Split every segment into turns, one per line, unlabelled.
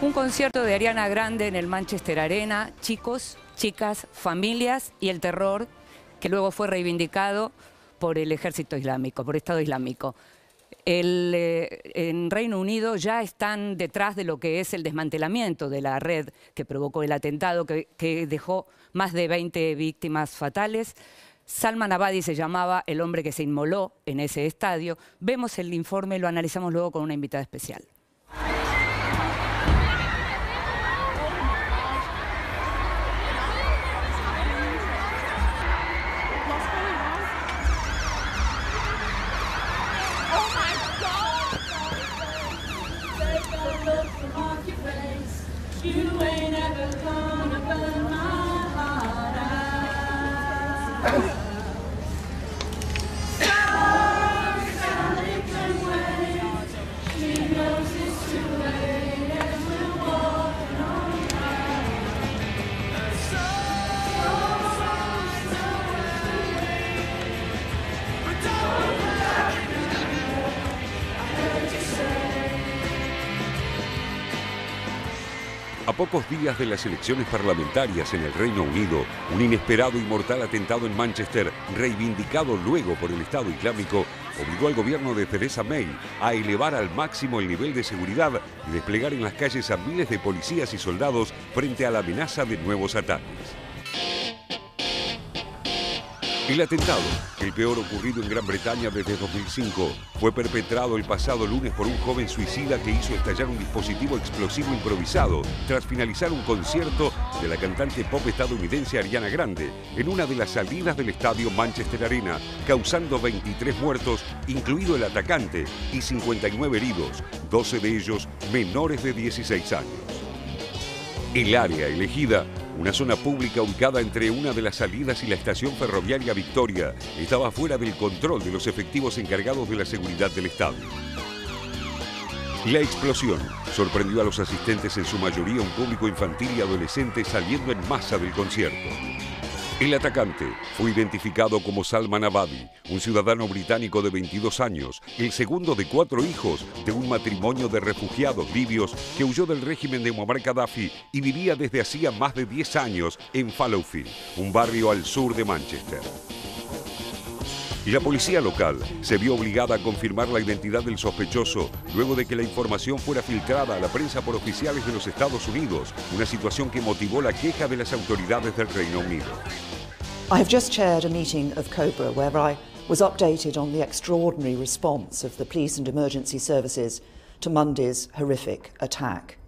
Un concierto de Ariana Grande en el Manchester Arena, chicos, chicas, familias y el terror que luego fue reivindicado por el ejército islámico, por Estado Islámico. En Reino Unido ya están detrás de lo que es el desmantelamiento de la red que provocó el atentado, que dejó más de 20 víctimas fatales. Salman Abadi se llamaba el hombre que se inmoló en ese estadio. Vemos el informe, lo analizamos luego con una invitada especial.
A pocos días de las elecciones parlamentarias en el Reino Unido, un inesperado y mortal atentado en Manchester, reivindicado luego por el Estado Islámico, obligó al gobierno de Theresa May a elevar al máximo el nivel de seguridad y desplegar en las calles a miles de policías y soldados frente a la amenaza de nuevos ataques. El atentado, el peor ocurrido en Gran Bretaña desde 2005, fue perpetrado el pasado lunes por un joven suicida que hizo estallar un dispositivo explosivo improvisado tras finalizar un concierto de la cantante pop estadounidense Ariana Grande en una de las salidas del estadio Manchester Arena, causando 23 muertos, incluido el atacante, y 59 heridos, 12 de ellos menores de 16 años. El área elegida, una zona pública ubicada entre una de las salidas y la estación ferroviaria Victoria, estaba fuera del control de los efectivos encargados de la seguridad del estadio. La explosión sorprendió a los asistentes, en su mayoría un público infantil y adolescente, saliendo en masa del concierto. El atacante fue identificado como Salman Abadi, un ciudadano británico de 22 años, el segundo de 4 hijos de un matrimonio de refugiados libios que huyó del régimen de Muammar Gaddafi y vivía desde hacía más de 10 años en Fallowfield, un barrio al sur de Manchester. Y la policía local se vio obligada a confirmar la identidad del sospechoso luego de que la información fuera filtrada a la prensa por oficiales de los Estados Unidos, una situación que motivó la queja de las autoridades del Reino Unido.
I have just chaired a meeting of COBRA where I was updated on the extraordinary response of the police and emergency services to Monday's horrific attack.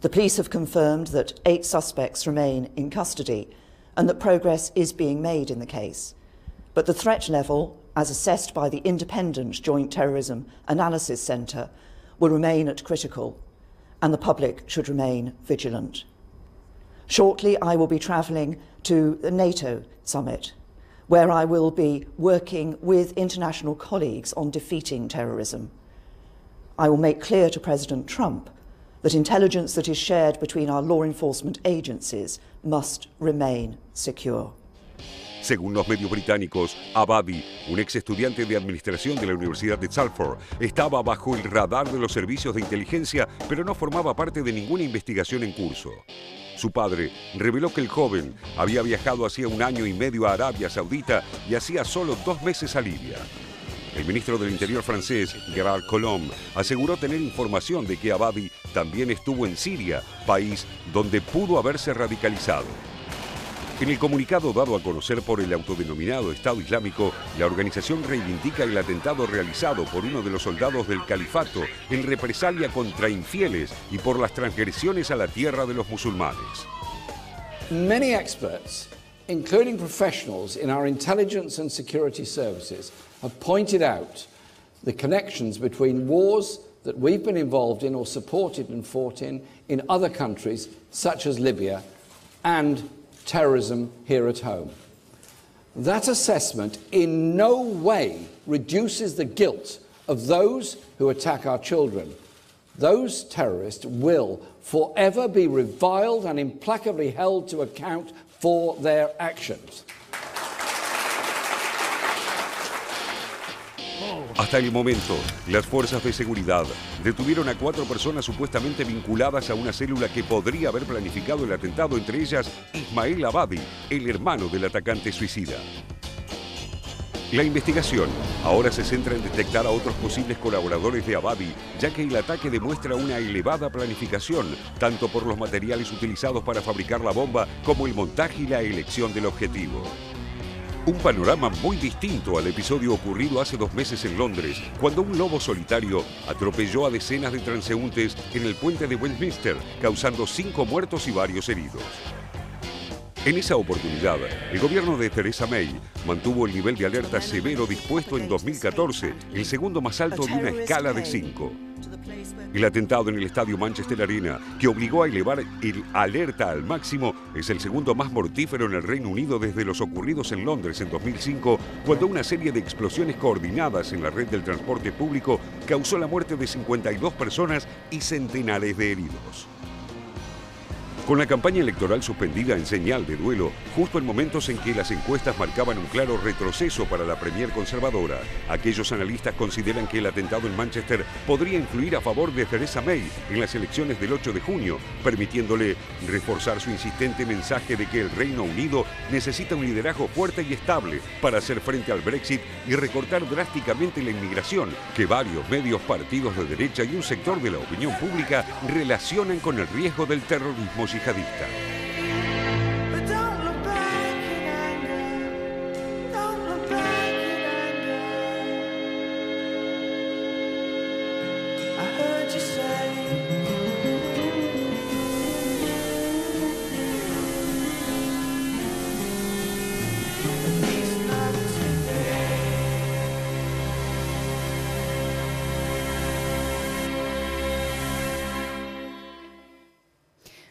The police have confirmed that 8 suspects remain in custody and that progress is being made in the case. But the threat level, as assessed by the Independent Joint Terrorism Analysis Centre, will remain at critical, and the public should remain vigilant. Shortly, I will be travelling to the NATO summit, where I will be working with international colleagues on defeating terrorism. I will make clear to President Trump that intelligence that is shared between our law enforcement agencies must remain secure.
Según los medios británicos, Abadi, un ex estudiante de administración de la Universidad de Salford, estaba bajo el radar de los servicios de inteligencia, pero no formaba parte de ninguna investigación en curso. Su padre reveló que el joven había viajado hacía 1 año y medio a Arabia Saudita y hacía solo 2 meses a Libia. El ministro del Interior francés, Gérard Collomb, aseguró tener información de que Abadi también estuvo en Siria, país donde pudo haberse radicalizado. En el comunicado dado a conocer por el autodenominado Estado Islámico, la organización reivindica el atentado realizado por uno de los soldados del califato en represalia contra infieles y por las transgresiones a la tierra de los musulmanes.
Many experts, including professionals in our intelligence and security services, have pointed out the connections between wars that we've been involved in or supported and fought in other countries, such as Libya, and terrorism here at home. That assessment in no way reduces the guilt of those who attack our children. Those terrorists will forever be reviled and implacably held to account for their actions.
Hasta el momento, las fuerzas de seguridad detuvieron a 4 personas supuestamente vinculadas a una célula que podría haber planificado el atentado, entre ellas Ismael Abadi, el hermano del atacante suicida. La investigación ahora se centra en detectar a otros posibles colaboradores de Abadi, ya que el ataque demuestra una elevada planificación, tanto por los materiales utilizados para fabricar la bomba como el montaje y la elección del objetivo. Un panorama muy distinto al episodio ocurrido hace 2 meses en Londres, cuando un lobo solitario atropelló a decenas de transeúntes en el puente de Westminster, causando 5 muertos y varios heridos. En esa oportunidad, el gobierno de Theresa May mantuvo el nivel de alerta severo dispuesto en 2014, el segundo más alto de una escala de 5. El atentado en el estadio Manchester Arena, que obligó a elevar el alerta al máximo, es el segundo más mortífero en el Reino Unido desde los ocurridos en Londres en 2005, cuando una serie de explosiones coordinadas en la red del transporte público causó la muerte de 52 personas y centenares de heridos. Con la campaña electoral suspendida en señal de duelo, justo en momentos en que las encuestas marcaban un claro retroceso para la Premier conservadora, aquellos analistas consideran que el atentado en Manchester podría influir a favor de Theresa May en las elecciones del 8 de junio, permitiéndole reforzar su insistente mensaje de que el Reino Unido necesita un liderazgo fuerte y estable para hacer frente al Brexit y recortar drásticamente la inmigración, que varios medios, partidos de derecha y un sector de la opinión pública relacionan con el riesgo del terrorismo yihadista.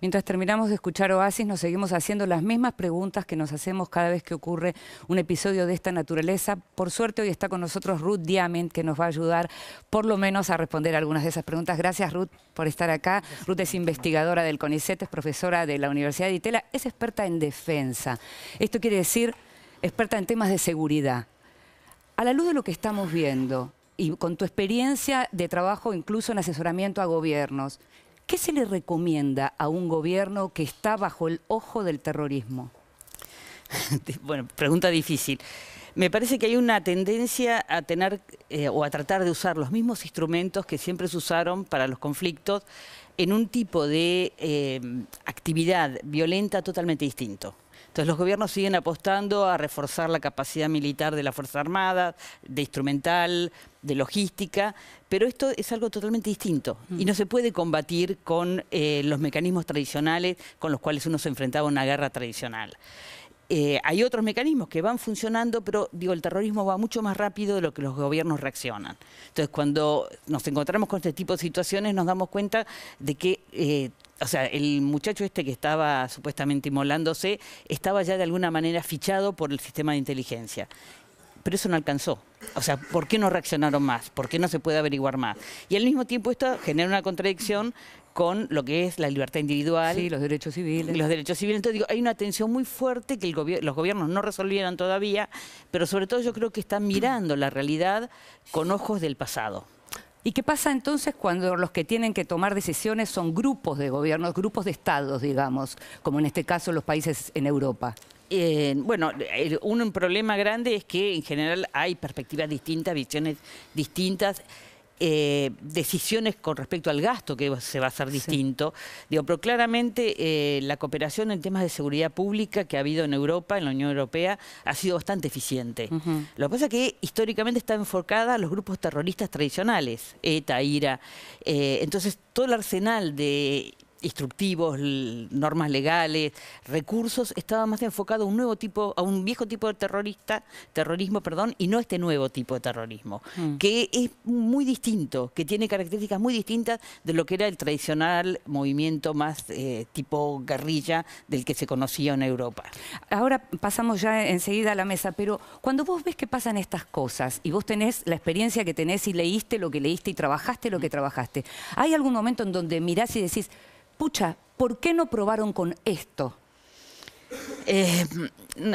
Mientras terminamos de escuchar Oasis, nos seguimos haciendo las mismas preguntas que nos hacemos cada vez que ocurre un episodio de esta naturaleza. Por suerte, hoy está con nosotros Ruth Diamant, que nos va a ayudar por lo menos a responder algunas de esas preguntas. Gracias, Ruth, por estar acá. Ruth es investigadora del CONICET, es profesora de la Universidad de Itela, es experta en defensa. Esto quiere decir experta en temas de seguridad. A la luz de lo que estamos viendo y con tu experiencia de trabajo incluso en asesoramiento a gobiernos, ¿qué se le recomienda a un gobierno que está bajo el ojo del terrorismo?
Bueno, pregunta difícil. Me parece que hay una tendencia a tener o a tratar de usar los mismos instrumentos que siempre se usaron para los conflictos en un tipo de actividad violenta totalmente distinto. Entonces los gobiernos siguen apostando a reforzar la capacidad militar de las Fuerzas Armadas, de instrumental, de logística, pero esto es algo totalmente distinto y no se puede combatir con los mecanismos tradicionales con los cuales uno se enfrentaba a una guerra tradicional. Hay otros mecanismos que van funcionando, pero digo, el terrorismo va mucho más rápido de lo que los gobiernos reaccionan. Entonces, cuando nos encontramos con este tipo de situaciones, nos damos cuenta de que, o sea, el muchacho este que estaba supuestamente inmolándose, estaba ya de alguna manera fichado por el sistema de inteligencia. Pero eso no alcanzó. O sea, ¿por qué no reaccionaron más? ¿Por qué no se puede averiguar más? Y al mismo tiempo esto genera una contradicción con lo que es la libertad individual.
Sí, los derechos civiles.
Los derechos civiles. Entonces digo, hay una tensión muy fuerte que los gobiernos no resolvieron todavía, pero sobre todo yo creo que están mirando la realidad con ojos del pasado.
¿Y qué pasa entonces cuando los que tienen que tomar decisiones son grupos de gobiernos, grupos de estados, digamos, como en este caso los países en Europa?
Bueno, un problema grande es que en general hay perspectivas distintas, visiones distintas, decisiones con respecto al gasto que se va a hacer distinto. Digo, pero claramente la cooperación en temas de seguridad pública que ha habido en Europa, en la Unión Europea, ha sido bastante eficiente. Lo que pasa es que históricamente está enfocada a los grupos terroristas tradicionales, ETA, IRA. Entonces, todo el arsenal de instructivos, normas legales, recursos, estaba más enfocado a un nuevo tipo, a un viejo tipo de terrorismo, y no este nuevo tipo de terrorismo, que es muy distinto, que tiene características muy distintas de lo que era el tradicional movimiento más tipo guerrilla del que se conocía en Europa.
Ahora pasamos ya enseguida a la mesa, pero cuando vos ves que pasan estas cosas y vos tenés la experiencia que tenés y leíste lo que leíste y trabajaste lo que trabajaste, ¿hay algún momento en donde mirás y decís, pucha, ¿por qué no probaron con esto?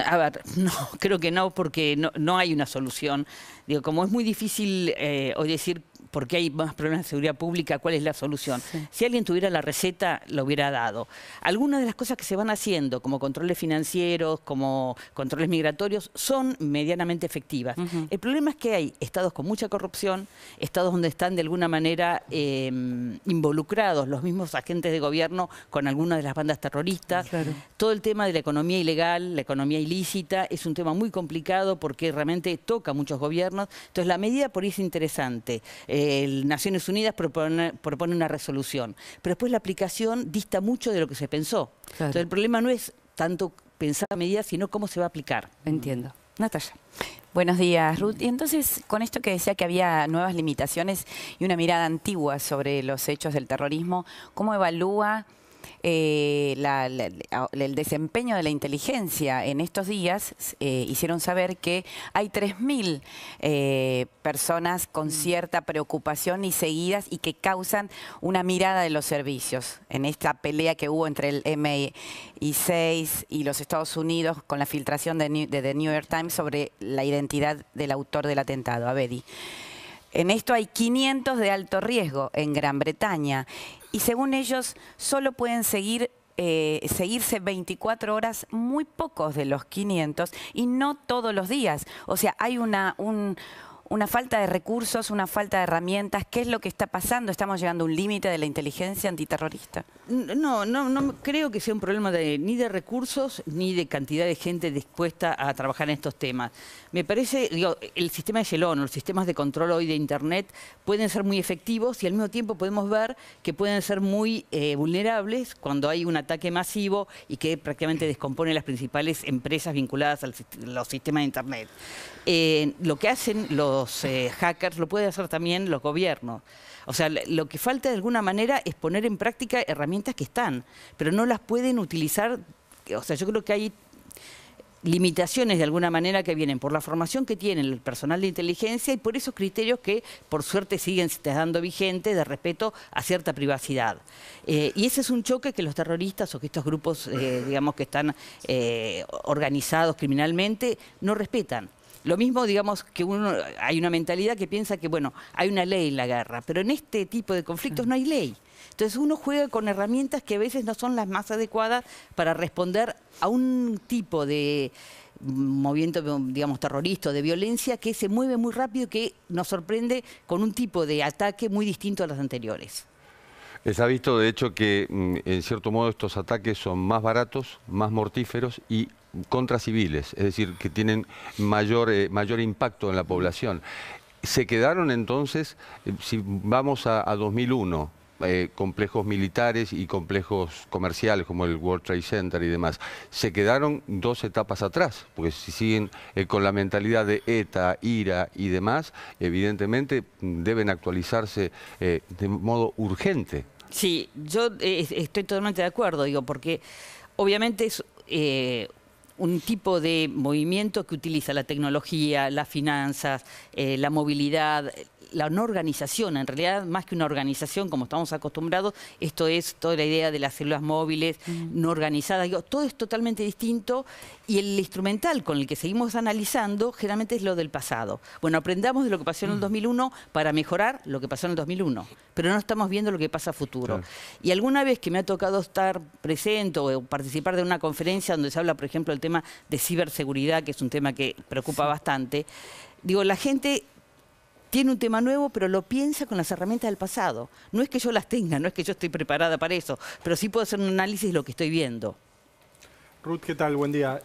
A ver, no, creo que no, porque no hay una solución. Digo, como es muy difícil hoy decir por qué hay más problemas de seguridad pública, cuál es la solución. Sí. Si alguien tuviera la receta, lo hubiera dado. Algunas de las cosas que se van haciendo, como controles financieros, como controles migratorios, son medianamente efectivas. El problema es que hay estados con mucha corrupción, estados donde están de alguna manera involucrados los mismos agentes de gobierno con algunas de las bandas terroristas. Claro. Todo el tema de la economía ilegal, la economía ilícita, es un tema muy complicado porque realmente toca a muchos gobiernos. Entonces, la medida por ahí es interesante. Naciones Unidas propone una resolución, pero después la aplicación dista mucho de lo que se pensó. Claro. Entonces, el problema no es tanto pensar la medida, sino cómo se va a aplicar.
Entiendo. Natalia.
Buenos días, Ruth. Y entonces, con esto que decía que había nuevas limitaciones y una mirada antigua sobre los hechos del terrorismo, ¿cómo evalúa el desempeño de la inteligencia? En estos días hicieron saber que hay 3.000 personas con cierta preocupación y seguidas y que causan una mirada de los servicios en esta pelea que hubo entre el MI6 y los Estados Unidos con la filtración de The New York Times sobre la identidad del autor del atentado, Abedi. En esto hay 500 de alto riesgo en Gran Bretaña y según ellos solo pueden seguirse 24 horas muy pocos de los 500 y no todos los días. O sea, hay una falta de recursos, una falta de herramientas. ¿Qué es lo que está pasando? ¿Estamos llegando a un límite de la inteligencia antiterrorista?
No creo que sea un problema ni de recursos ni de cantidad de gente dispuesta a trabajar en estos temas. Me parece, digo, el sistema de Shelon, los sistemas de control hoy de Internet pueden ser muy efectivos y al mismo tiempo podemos ver que pueden ser muy vulnerables cuando hay un ataque masivo y que prácticamente descompone las principales empresas vinculadas a los sistemas de Internet. Lo que hacen los hackers lo pueden hacer también los gobiernos. O sea, lo que falta de alguna manera es poner en práctica herramientas que están, pero no las pueden utilizar. O sea, yo creo que hay limitaciones de alguna manera que vienen por la formación que tiene el personal de inteligencia y por esos criterios que por suerte siguen estando vigentes de respeto a cierta privacidad. Y ese es un choque que los terroristas o que estos grupos, digamos, que están organizados criminalmente, no respetan. Lo mismo, digamos, que hay una mentalidad que piensa que, bueno, hay una ley en la guerra, pero en este tipo de conflictos no hay ley. Entonces uno juega con herramientas que a veces no son las más adecuadas para responder a un tipo de movimiento, digamos, terrorista, de violencia que se mueve muy rápido, que nos sorprende con un tipo de ataque muy distinto a los anteriores.
Se ha visto, de hecho, que en cierto modo estos ataques son más baratos, más mortíferos y contra civiles, es decir, que tienen mayor impacto en la población. Se quedaron entonces, si vamos a 2001, complejos militares y complejos comerciales como el World Trade Center y demás, se quedaron 2 etapas atrás, porque si siguen con la mentalidad de ETA, IRA y demás, evidentemente deben actualizarse de modo urgente.
Sí, yo estoy totalmente de acuerdo, digo, porque obviamente es un tipo de movimiento que utiliza la tecnología, las finanzas, la movilidad, la no organización. En realidad, más que una organización, como estamos acostumbrados, esto es toda la idea de las células móviles, no organizadas. Digo, todo es totalmente distinto y el instrumental con el que seguimos analizando generalmente es lo del pasado. Bueno, aprendamos de lo que pasó en el 2001 para mejorar lo que pasó en el 2001, pero no estamos viendo lo que pasa a futuro. Claro. Y alguna vez que me ha tocado estar presente o participar de una conferencia donde se habla, por ejemplo, del tema de ciberseguridad, que es un tema que preocupa bastante, digo, la gente tiene un tema nuevo, pero lo piensa con las herramientas del pasado. No es que yo las tenga, no es que yo estoy preparada para eso, pero sí puedo hacer un análisis de lo que estoy viendo.
Ruth, ¿qué tal? Buen día.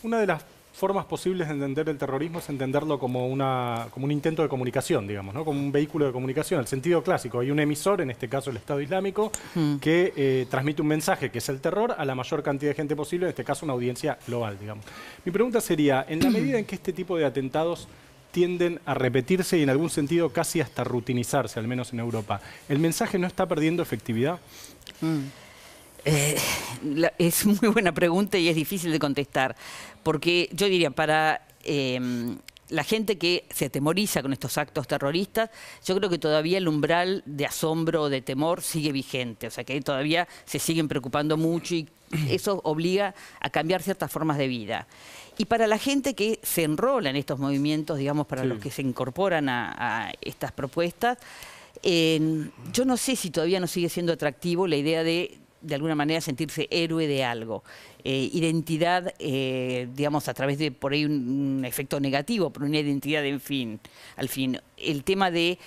Una de las formas posibles de entender el terrorismo es entenderlo como un intento de comunicación, digamos, ¿no? Como un vehículo de comunicación, el sentido clásico. Hay un emisor, en este caso el Estado Islámico, que transmite un mensaje que es el terror a la mayor cantidad de gente posible, en este caso una audiencia global, digamos. Mi pregunta sería, en la medida en que este tipo de atentados tienden a repetirse y en algún sentido casi hasta rutinizarse, al menos en Europa, ¿el mensaje no está perdiendo efectividad?
Es muy buena pregunta y es difícil de contestar, porque yo diría, para la gente que se atemoriza con estos actos terroristas, yo creo que todavía el umbral de asombro o de temor sigue vigente, o sea que todavía se siguen preocupando mucho y eso obliga a cambiar ciertas formas de vida. Y para la gente que se enrola en estos movimientos, digamos, para los que se incorporan a estas propuestas, yo no sé si todavía no sigue siendo atractivo la idea de alguna manera sentirse héroe de algo. Identidad, digamos, a través de por ahí un efecto negativo, pero una identidad al fin. El tema de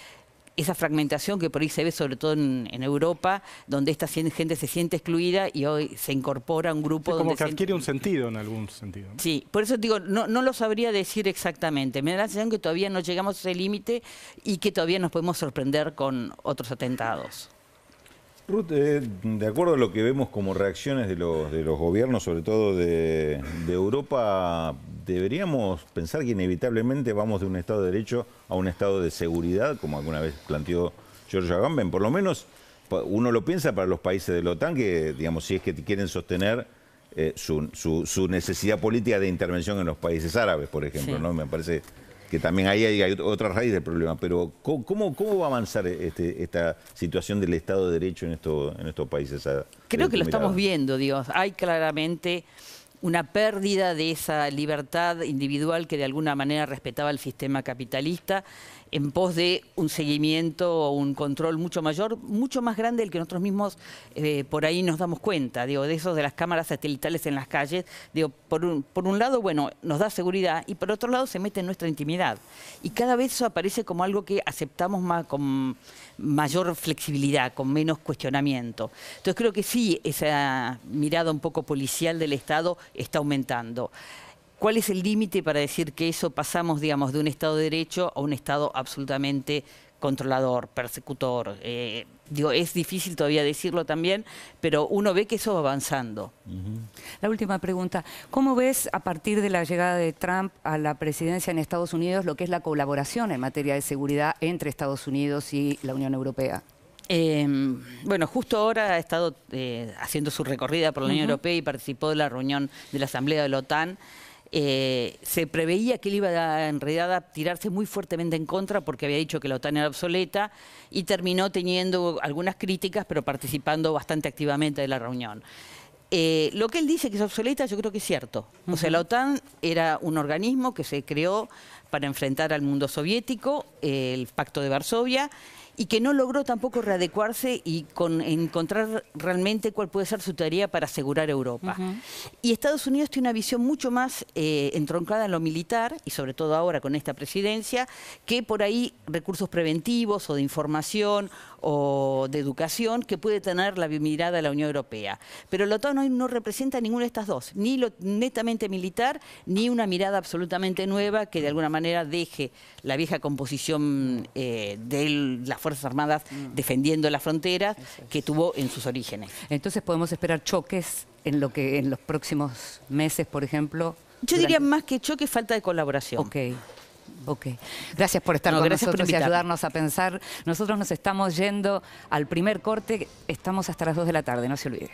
esa fragmentación que por ahí se ve sobre todo en Europa, donde esta gente se siente excluida y hoy se incorpora a un grupo
como
donde
que adquiere un sentido en algún sentido, ¿no?
Sí, por eso digo, no lo sabría decir exactamente. Me da la sensación que todavía no llegamos a ese límite y que todavía nos podemos sorprender con otros atentados.
Ruth, de acuerdo a lo que vemos como reacciones de los gobiernos, sobre todo de Europa, ¿deberíamos pensar que inevitablemente vamos de un Estado de Derecho a un Estado de seguridad, como alguna vez planteó George Agamben? Por lo menos uno lo piensa para los países de la OTAN, que digamos, si es que quieren sostener su necesidad política de intervención en los países árabes, por ejemplo, sí, ¿no? Me parece que también ahí hay otra raíz del problema. Pero ¿cómo va a avanzar esta situación del Estado de Derecho en estos países?
Creo que lo estamos viendo, digo. Hay claramente una pérdida de esa libertad individual que de alguna manera respetaba el sistema capitalista en pos de un seguimiento o un control mucho mayor, mucho más grande del que nosotros mismos por ahí nos damos cuenta, digo, de esos de las cámaras satelitales en las calles. Digo, por un lado, bueno, nos da seguridad y por otro lado se mete en nuestra intimidad. Y cada vez eso aparece como algo que aceptamos más, con mayor flexibilidad, con menos cuestionamiento. Entonces creo que sí, esa mirada un poco policial del Estado está aumentando. ¿Cuál es el límite para decir que eso pasamos, digamos, de un Estado de Derecho a un Estado absolutamente controlador, persecutor? Digo, es difícil todavía decirlo también, pero uno ve que eso va avanzando.
La última pregunta. ¿Cómo ves a partir de la llegada de Trump a la presidencia en Estados Unidos lo que es la colaboración en materia de seguridad entre Estados Unidos y la Unión Europea?
Bueno, justo ahora ha estado haciendo su recorrida por la Unión Europea y participó de la reunión de la Asamblea de la OTAN. Se preveía que él iba en realidad a tirarse muy fuertemente en contra porque había dicho que la OTAN era obsoleta y terminó teniendo algunas críticas, pero participando bastante activamente de la reunión. Lo que él dice que es obsoleta yo creo que es cierto. O sea, la OTAN era un organismo que se creó para enfrentar al mundo soviético, el Pacto de Varsovia, y que no logró tampoco readecuarse y encontrar realmente cuál puede ser su tarea para asegurar Europa. Y Estados Unidos tiene una visión mucho más entroncada en lo militar, y sobre todo ahora con esta presidencia, que por ahí recursos preventivos o de información o de educación que puede tener la mirada de la Unión Europea. Pero la OTAN hoy no representa ninguna de estas dos, ni lo netamente militar, ni una mirada absolutamente nueva que de alguna manera deje la vieja composición de las Fuerzas Armadas defendiendo las fronteras que tuvo en sus orígenes.
Entonces podemos esperar choques en los próximos meses, por ejemplo.
Yo diría más que choques, falta de colaboración.
Ok. Gracias por estar con nosotros y ayudarnos a pensar. Nosotros nos estamos yendo al primer corte. Estamos hasta las 2 de la tarde, no se olvide.